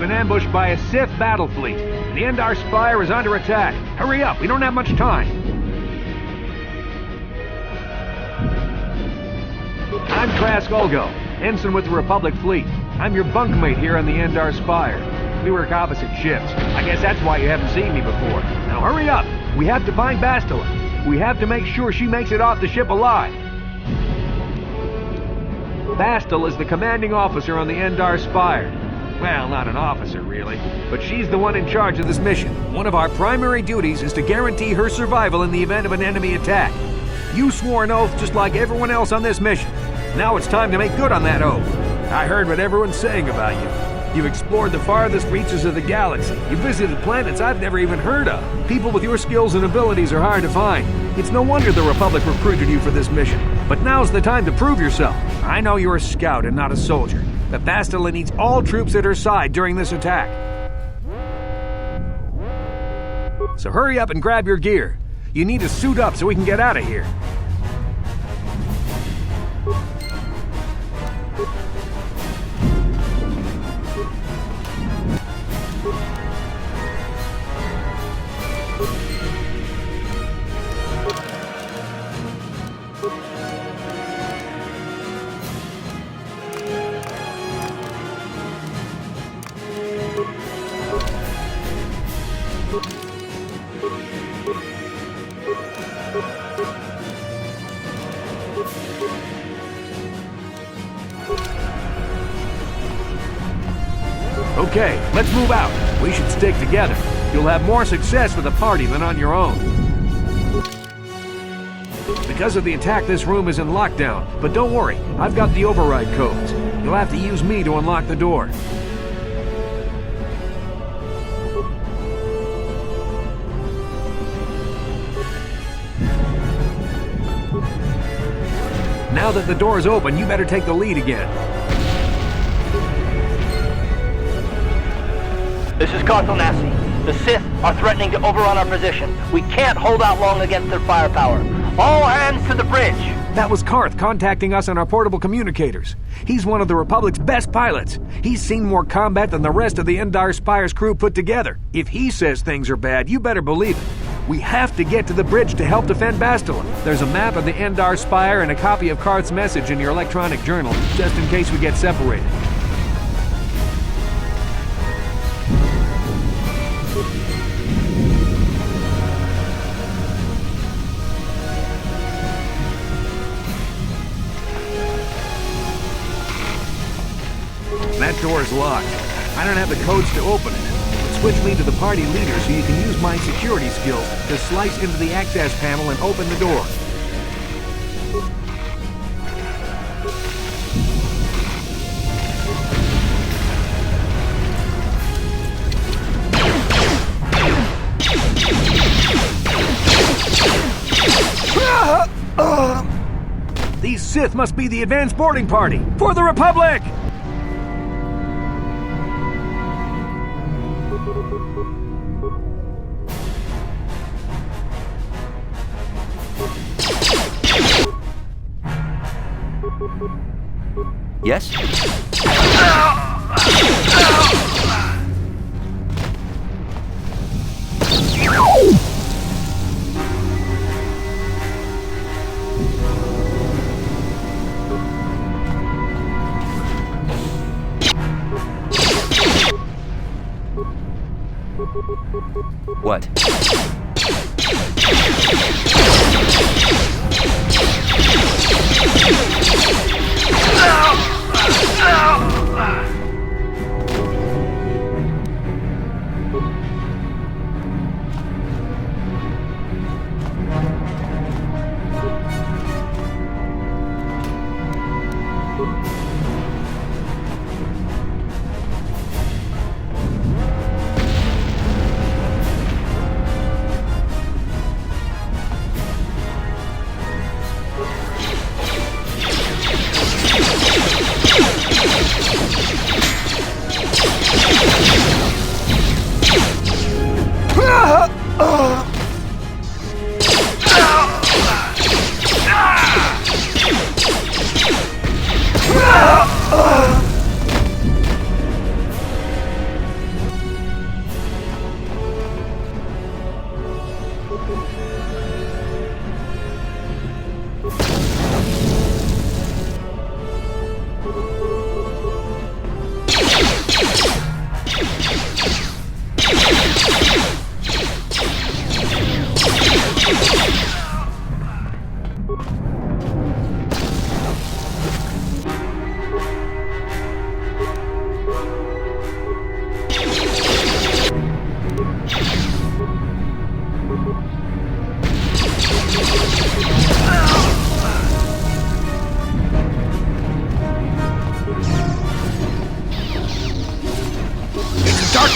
been ambushed by a Sith battle fleet. The Endar Spire is under attack. Hurry up, we don't have much time. I'm Trask Ulgo, ensign with the Republic fleet. I'm your bunkmate here on the Endar Spire. We work opposite ships. I guess that's why you haven't seen me before. Now hurry up! We have to find Bastila. We have to make sure she makes it off the ship alive. Bastila is the commanding officer on the Endar Spire. Well, not an officer, really, but she's the one in charge of this mission. One of our primary duties is to guarantee her survival in the event of an enemy attack. You swore an oath just like everyone else on this mission. Now it's time to make good on that oath. I heard what everyone's saying about you. You've explored the farthest reaches of the galaxy. You visited planets I've never even heard of. People with your skills and abilities are hard to find. It's no wonder the Republic recruited you for this mission. But now's the time to prove yourself. I know you're a scout and not a soldier, but Bastila needs all troops at her side during this attack. So hurry up and grab your gear. You need to suit up so we can get out of here. Okay, let's move out. We should stick together. You'll have more success with a party than on your own. Because of the attack, this room is in lockdown. But don't worry, I've got the override codes. You'll have to use me to unlock the door. Now that the door's open, you better take the lead again. This is Carthel Nassi. The Sith are threatening to overrun our position. We can't hold out long against their firepower. All hands to the bridge! That was Karth contacting us on our portable communicators. He's one of the Republic's best pilots. He's seen more combat than the rest of the Endar Spire's crew put together. If he says things are bad, you better believe it. We have to get to the bridge to help defend Bastila. There's a map of the Endar Spire and a copy of Karth's message in your electronic journal, just in case we get separated. That door is locked. I don't have the codes to open it. Switch me to the party leader so you can use my security skills to slice into the access panel and open the door. These Sith must be the advanced boarding party for the Republic! Yes? What?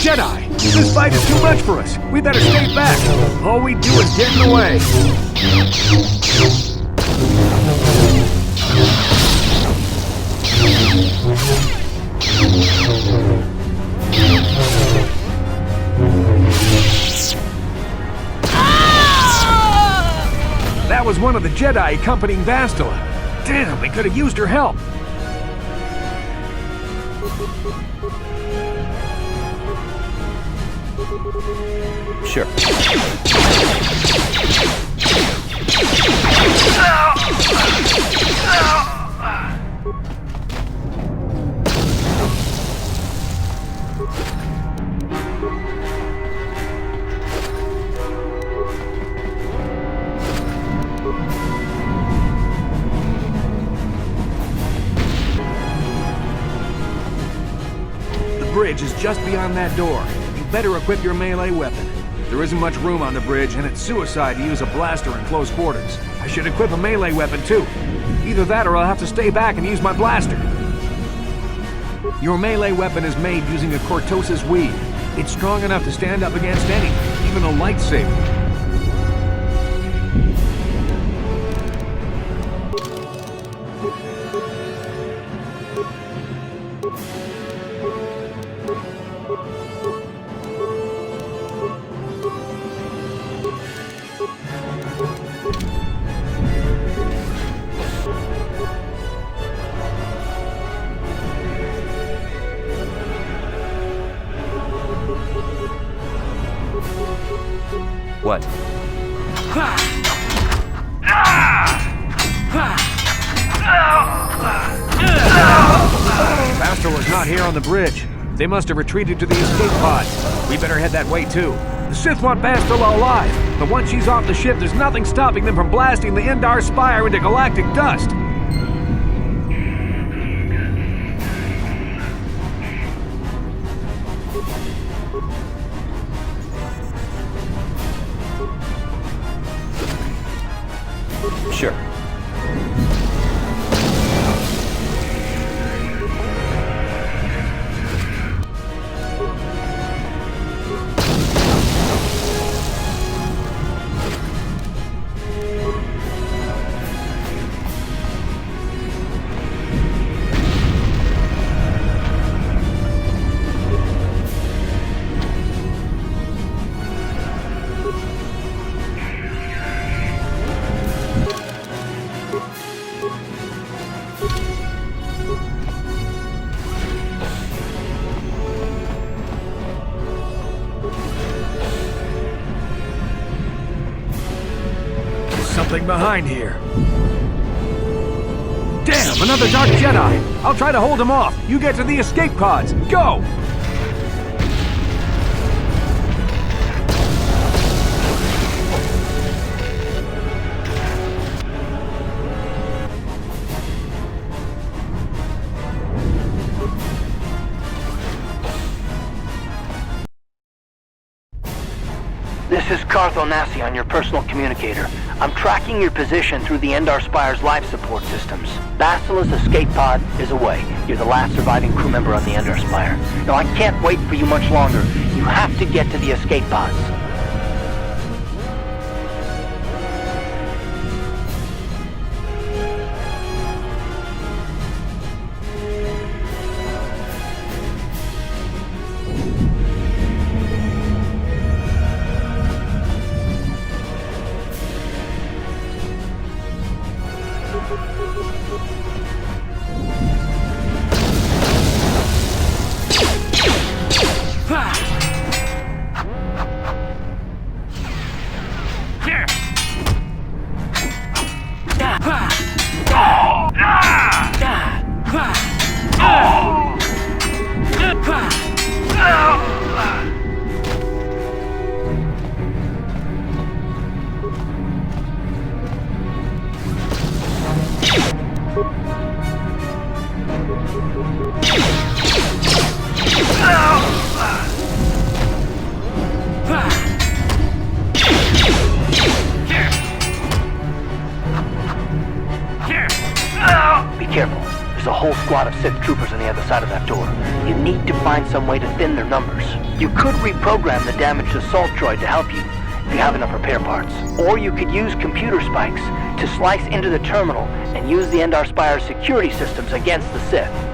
Jedi! This fight is too much for us. We better stay back. All we do is get in the way. That was one of the Jedi accompanying Bastila. Damn, we could have used her help. Sure. The bridge is just beyond that door. You better equip your melee weapon. There isn't much room on the bridge, and it's suicide to use a blaster in close quarters. I should equip a melee weapon, too. Either that or I'll have to stay back and use my blaster. Your melee weapon is made using a cortosis weed. It's strong enough to stand up against anything, even a lightsaber. What? Bastila's not here on the bridge. They must have retreated to the escape pod. We better head that way too. The Sith want Bastila alive, but once she's off the ship, there's nothing stopping them from blasting the Endar Spire into galactic dust. Sure. Something behind here. Damn, another Dark Jedi! I'll try to hold him off. You get to the escape pods. Go! This is Cartho Nassi on your personal communicator. I'm tracking your position through the Endar Spire's life support systems. Bastila's escape pod is away. You're the last surviving crew member on the Endar Spire. Now, I can't wait for you much longer. You have to get to the escape pods. Be careful. There's a whole squad of Sith troopers on the other side of that door. You need to find some way to thin their numbers. You could reprogram the damaged assault droid to help you, if you have enough repair parts. Or you could use computer spikes to slice into the terminal and use the Endar Spire's security systems against the Sith.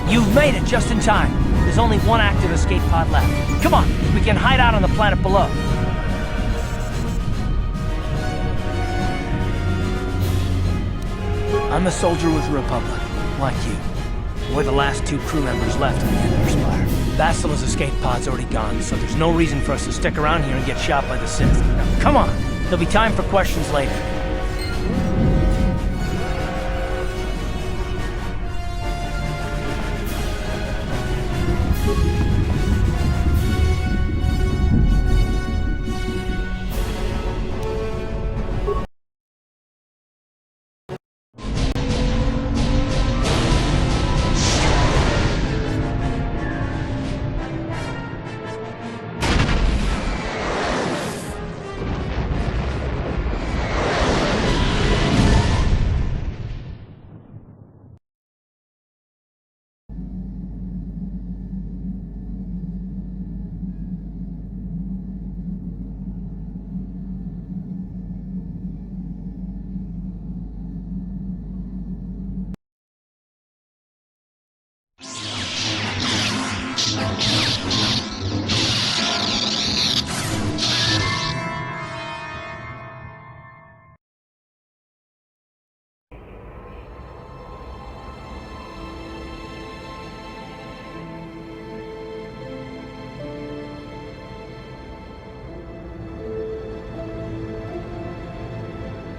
You've made it just in time. There's only one active escape pod left. Come on, we can hide out on the planet below. I'm a soldier with the Republic, like you. We're the last two crew members left on the Endar Spire. Bastila's escape pod's already gone, so there's no reason for us to stick around here and get shot by the Sith. Now, come on, there'll be time for questions later.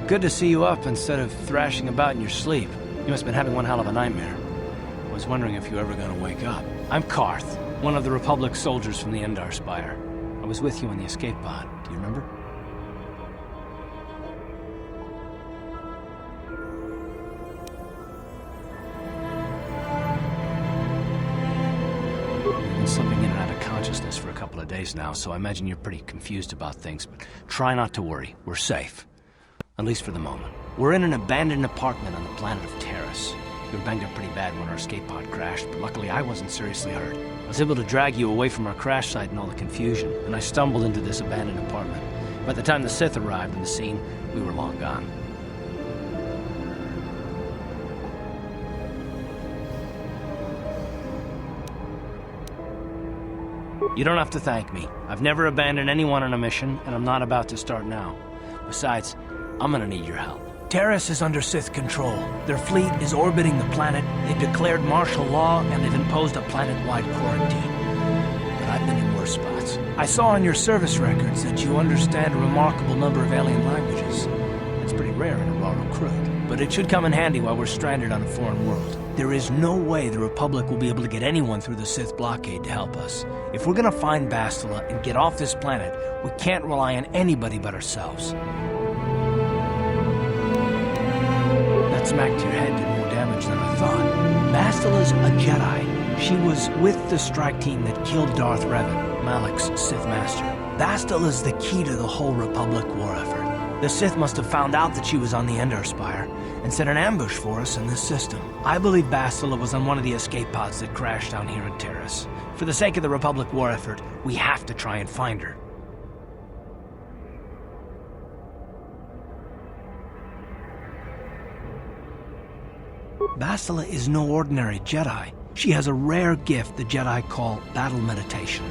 Good to see you up instead of thrashing about in your sleep. You must have been having one hell of a nightmare. I was wondering if you were ever going to wake up. I'm Karth, one of the Republic soldiers from the Endar Spire. I was with you on the escape pod. Do you remember? You've been slipping in and out of consciousness for a couple of days now, so I imagine you're pretty confused about things, but try not to worry. We're safe. At least for the moment. We're in an abandoned apartment on the planet of Terrace. We were banged up pretty bad when our escape pod crashed, but luckily I wasn't seriously hurt. I was able to drag you away from our crash site and all the confusion, and I stumbled into this abandoned apartment. By the time the Sith arrived on the scene, we were long gone. You don't have to thank me. I've never abandoned anyone on a mission, and I'm not about to start now. Besides, I'm gonna need your help. Terrace is under Sith control. Their fleet is orbiting the planet, they've declared martial law, and they've imposed a planet-wide quarantine. But I've been in worse spots. I saw on your service records that you understand a remarkable number of alien languages. It's pretty rare in a raw recruit, but it should come in handy while we're stranded on a foreign world. There is no way the Republic will be able to get anyone through the Sith blockade to help us. If we're gonna find Bastila and get off this planet, we can't rely on anybody but ourselves. That smack to your head did more damage than I thought. Bastila's a Jedi. She was with the strike team that killed Darth Revan, Malak's Sith master. Bastila's the key to the whole Republic war effort. The Sith must have found out that she was on the Endar Spire and set an ambush for us in this system. I believe Bastila was on one of the escape pods that crashed down here in Terrace. For the sake of the Republic war effort, we have to try and find her. Bastila is no ordinary Jedi. She has a rare gift the Jedi call battle meditation.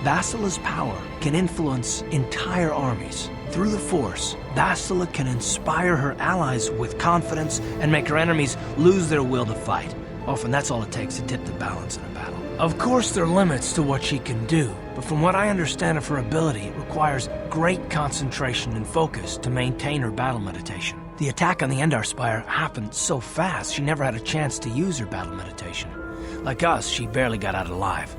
Basila's power can influence entire armies. Through the Force, Basila can inspire her allies with confidence and make her enemies lose their will to fight. Often that's all it takes to tip the balance in a battle. Of course, there are limits to what she can do, but from what I understand of her ability, it requires great concentration and focus to maintain her battle meditation. The attack on the Endar Spire happened so fast, she never had a chance to use her battle meditation. Like us, she barely got out alive.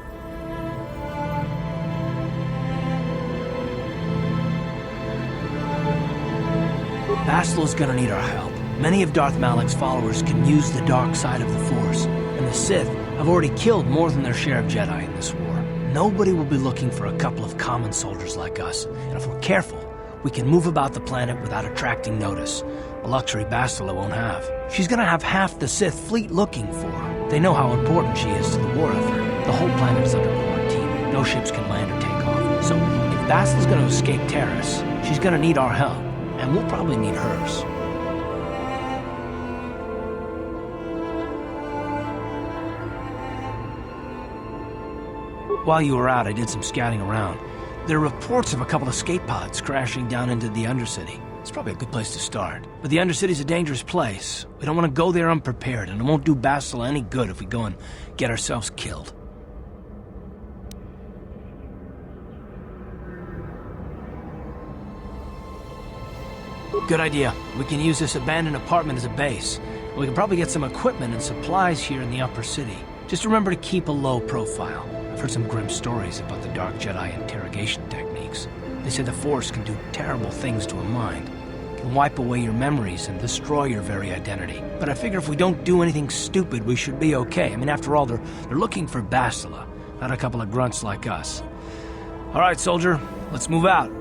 Basila's gonna need our help. Many of Darth Malak's followers can use the dark side of the Force, and the Sith have already killed more than their share of Jedi in this war. Nobody will be looking for a couple of common soldiers like us, and if we're careful, we can move about the planet without attracting notice, a luxury Basila won't have. She's gonna have half the Sith fleet looking for her. They know how important she is to the war effort. The whole planet is under quarantine. No ships can land or take off. So if Basila's gonna escape Terrace, she's gonna need our help, and we'll probably need hers. While you were out, I did some scouting around. There are reports of a couple of escape pods crashing down into the Undercity. It's probably a good place to start. But the Undercity's a dangerous place. We don't want to go there unprepared, and it won't do Basila any good if we go and get ourselves killed. Good idea. We can use this abandoned apartment as a base. We can probably get some equipment and supplies here in the upper city. Just remember to keep a low profile. I've heard some grim stories about the Dark Jedi interrogation techniques. They say the Force can do terrible things to a mind. It can wipe away your memories and destroy your very identity. But I figure if we don't do anything stupid, we should be okay. I mean, after all, they're looking for Basila, not a couple of grunts like us. All right, soldier, let's move out.